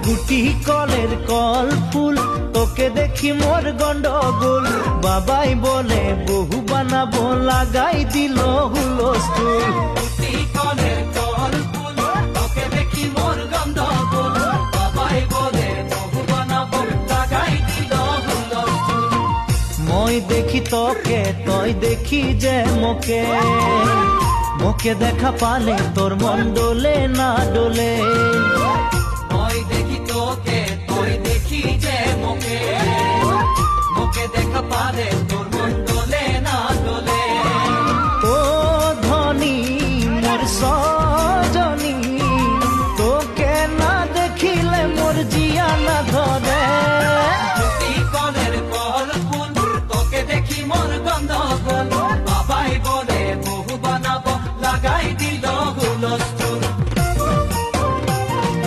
কুটি কলের কল ফুল, তোকে দেখি মোর গন্ডগোল। বাবাই বলে বহু বানাবো, লাগাই দিল হুলস্থুল। কুটি কলের কল ফুল, তোকে দেখি মোর গন্ডগোল। বাবাই বলে বহু বানাবো, লাগাই দিল হুলস্থুল। মই দেখি তোকে, তই দেখি যে মোকে, মোকে দেখা পালে তোর মন ডোলে না ডোলে। মই দেখি তোকে, তুই দেখি যে মোকে, মোকে দেখা পারে তোর মন ডোলে না ডোলে। ও ধনী মোর সজনী, তোকে না দেখিলে মোর জিয়া না